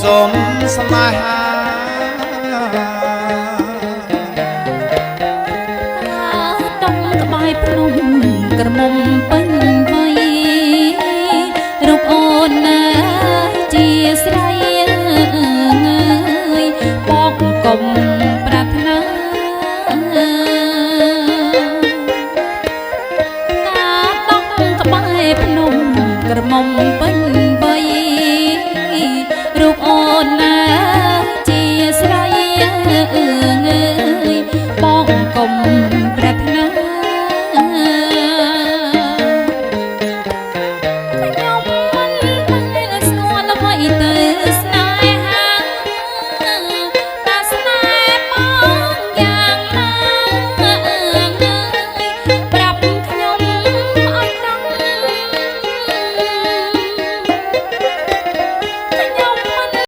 សូមស្នេហាតំក្បែរភ្នំក្រមុំពេញវ័យរូបអូនណាជាស្រីបកកុំប្រាថ្នាតំក្បែរភ្នំក្រមុំពេញវ័យរូបអូនណាជាស្រីបកកុំ